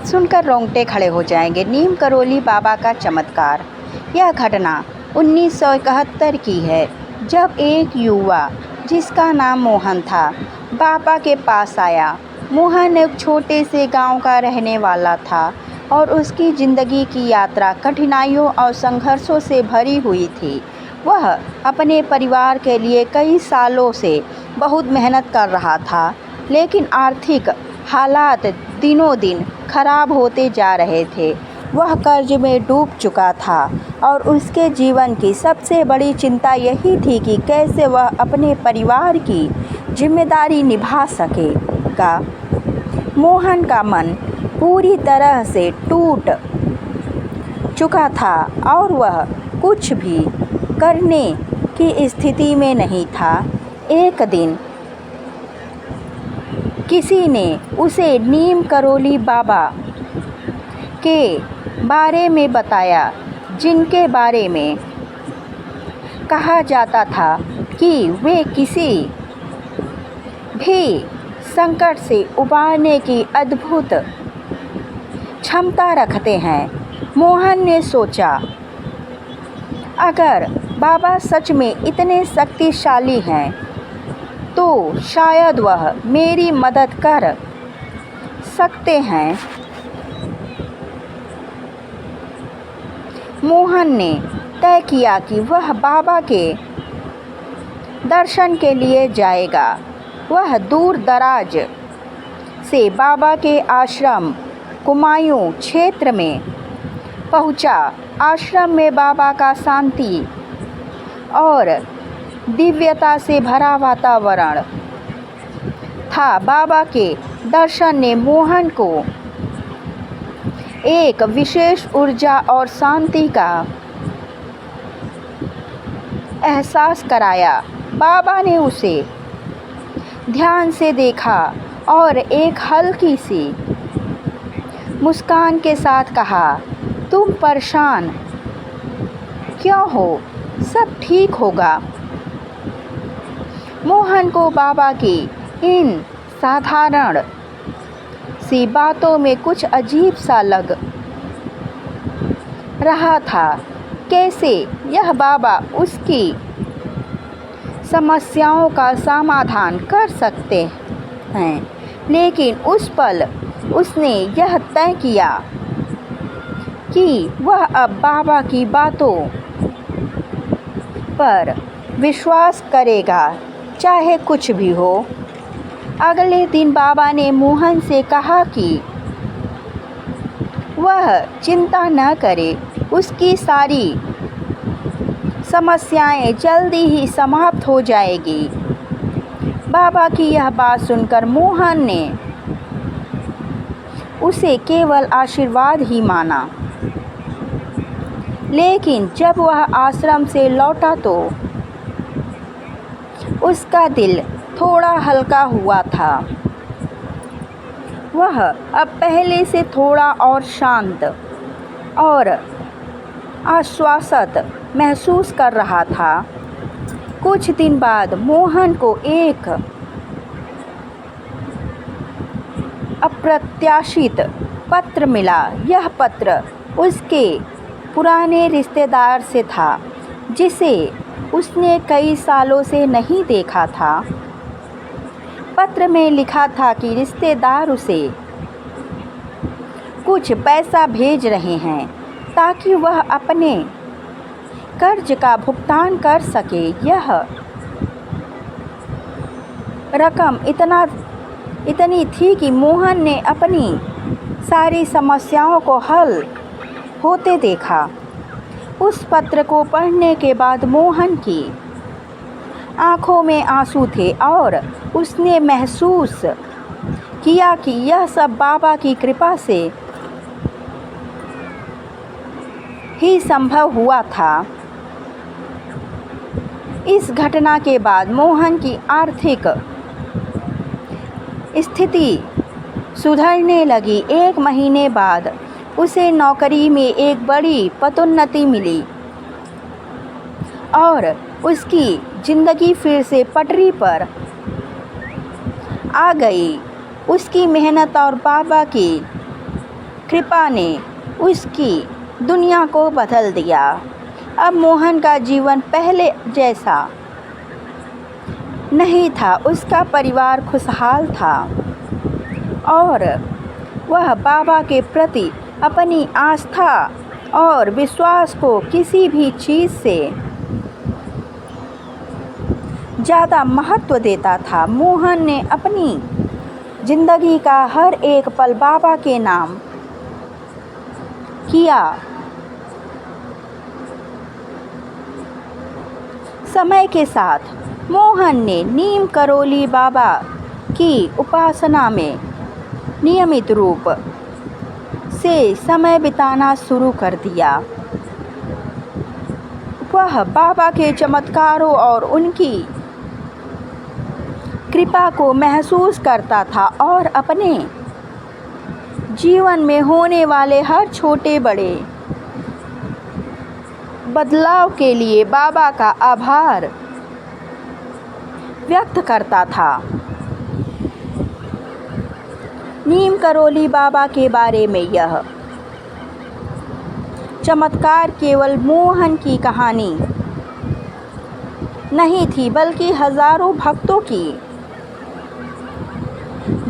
सुनकर रोंगटे खड़े हो जाएंगे। नीम करोली बाबा का चमत्कार। यह घटना 1971 की है, जब एक युवा जिसका नाम मोहन था बाबा के पास आया। मोहन एक छोटे से गांव का रहने वाला था और उसकी ज़िंदगी की यात्रा कठिनाइयों और संघर्षों से भरी हुई थी। वह अपने परिवार के लिए कई सालों से बहुत मेहनत कर रहा था, लेकिन आर्थिक हालात दिनों दिन खराब होते जा रहे थे। वह कर्ज में डूब चुका था और उसके जीवन की सबसे बड़ी चिंता यही थी कि कैसे वह अपने परिवार की जिम्मेदारी निभा सकेगा। मोहन का मन पूरी तरह से टूट चुका था और वह कुछ भी करने की स्थिति में नहीं था। एक दिन किसी ने उसे नीम करोली बाबा के बारे में बताया, जिनके बारे में कहा जाता था कि वे किसी भी संकट से उबारने की अद्भुत क्षमता रखते हैं। मोहन ने सोचा, अगर बाबा सच में इतने शक्तिशाली हैं तो शायद वह मेरी मदद कर सकते हैं। मोहन ने तय किया कि वह बाबा के दर्शन के लिए जाएगा। वह दूर दराज से बाबा के आश्रम कुमायूं क्षेत्र में पहुंचा। आश्रम में बाबा का शांति और दिव्यता से भरा वातावरण था। बाबा के दर्शन ने मोहन को एक विशेष ऊर्जा और शांति का एहसास कराया। बाबा ने उसे ध्यान से देखा और एक हल्की सी मुस्कान के साथ कहा, तुम परेशान क्यों हो? सब ठीक होगा। मोहन को बाबा की इन साधारण सी बातों में कुछ अजीब सा लग रहा था। कैसे यह बाबा उसकी समस्याओं का समाधान कर सकते हैं। लेकिन उस पल उसने यह तय किया कि वह अब बाबा की बातों पर विश्वास करेगा, चाहे कुछ भी हो। अगले दिन बाबा ने मोहन से कहा कि वह चिंता न करे, उसकी सारी समस्याएं जल्दी ही समाप्त हो जाएगी। बाबा की यह बात सुनकर मोहन ने उसे केवल आशीर्वाद ही माना। लेकिन जब वह आश्रम से लौटा तो उसका दिल थोड़ा हल्का हुआ था। वह अब पहले से थोड़ा और शांत और आश्वासित महसूस कर रहा था। कुछ दिन बाद मोहन को एक अप्रत्याशित पत्र मिला। यह पत्र उसके पुराने रिश्तेदार से था, जिसे उसने कई सालों से नहीं देखा था। पत्र में लिखा था कि रिश्तेदार उसे कुछ पैसा भेज रहे हैं ताकि वह अपने कर्ज का भुगतान कर सके। यह रकम इतनी थी कि मोहन ने अपनी सारी समस्याओं को हल होते देखा। उस पत्र को पढ़ने के बाद मोहन की आंखों में आंसू थे और उसने महसूस किया कि यह सब बाबा की कृपा से ही संभव हुआ था। इस घटना के बाद मोहन की आर्थिक स्थिति सुधरने लगी। 1 महीने बाद उसे नौकरी में एक बड़ी पदोन्नति मिली और उसकी ज़िंदगी फिर से पटरी पर आ गई। उसकी मेहनत और बाबा की कृपा ने उसकी दुनिया को बदल दिया। अब मोहन का जीवन पहले जैसा नहीं था। उसका परिवार खुशहाल था और वह बाबा के प्रति अपनी आस्था और विश्वास को किसी भी चीज़ से ज़्यादा महत्व देता था। मोहन ने अपनी ज़िंदगी का हर एक पल बाबा के नाम किया। समय के साथ मोहन ने नीम करोली बाबा की उपासना में नियमित रूप से समय बिताना शुरू कर दिया। वह बाबा के चमत्कारों और उनकी कृपा को महसूस करता था और अपने जीवन में होने वाले हर छोटे बड़े बदलाव के लिए बाबा का आभार व्यक्त करता था। नीम करोली बाबा के बारे में यह चमत्कार केवल मोहन की कहानी नहीं थी, बल्कि हजारों भक्तों की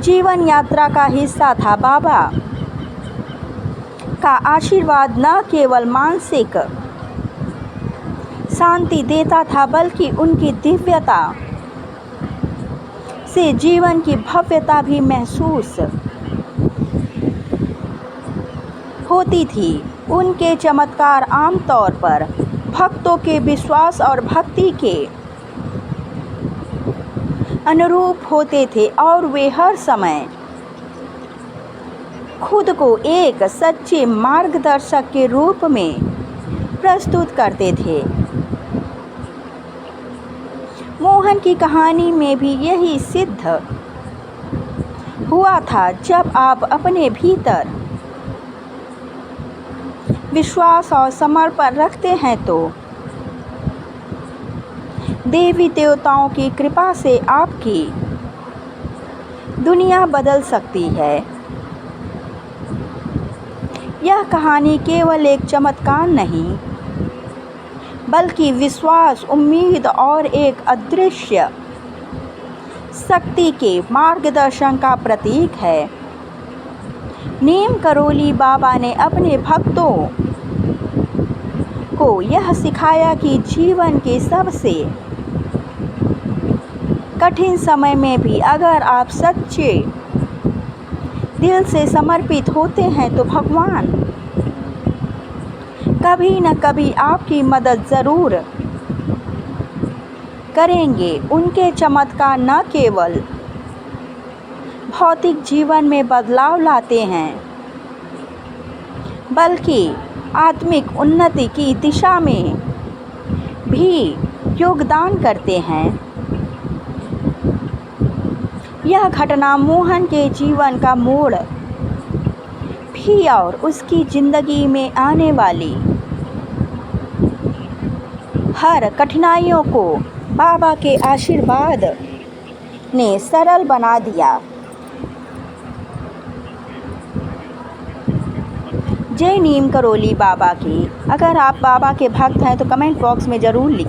जीवन यात्रा का हिस्सा था। बाबा का आशीर्वाद न केवल मानसिक शांति देता था, बल्कि उनकी दिव्यता से जीवन की भव्यता भी महसूस होती थी। उनके चमत्कार आमतौर पर भक्तों के विश्वास और भक्ति के अनुरूप होते थे और वे हर समय खुद को एक सच्चे मार्गदर्शक के रूप में प्रस्तुत करते थे। मोहन की कहानी में भी यही सिद्ध हुआ था। जब आप अपने भीतर विश्वास और समर्पण रखते हैं तो देवी देवताओं की कृपा से आपकी दुनिया बदल सकती है। यह कहानी केवल एक चमत्कार नहीं, बल्कि विश्वास, उम्मीद और एक अदृश्य शक्ति के मार्गदर्शन का प्रतीक है। नीम करोली बाबा ने अपने भक्तों को यह सिखाया कि जीवन के सबसे कठिन समय में भी अगर आप सच्चे दिल से समर्पित होते हैं तो भगवान कभी न कभी आपकी मदद ज़रूर करेंगे। उनके चमत्कार न केवल भौतिक जीवन में बदलाव लाते हैं, बल्कि आत्मिक उन्नति की दिशा में भी योगदान करते हैं। यह घटना मोहन के जीवन का मोड़ भी और उसकी ज़िंदगी में आने वाली हर कठिनाइयों को बाबा के आशीर्वाद ने सरल बना दिया। जय नीम करोली बाबा की। अगर आप बाबा के भक्त हैं तो कमेंट बॉक्स में ज़रूर लिखें।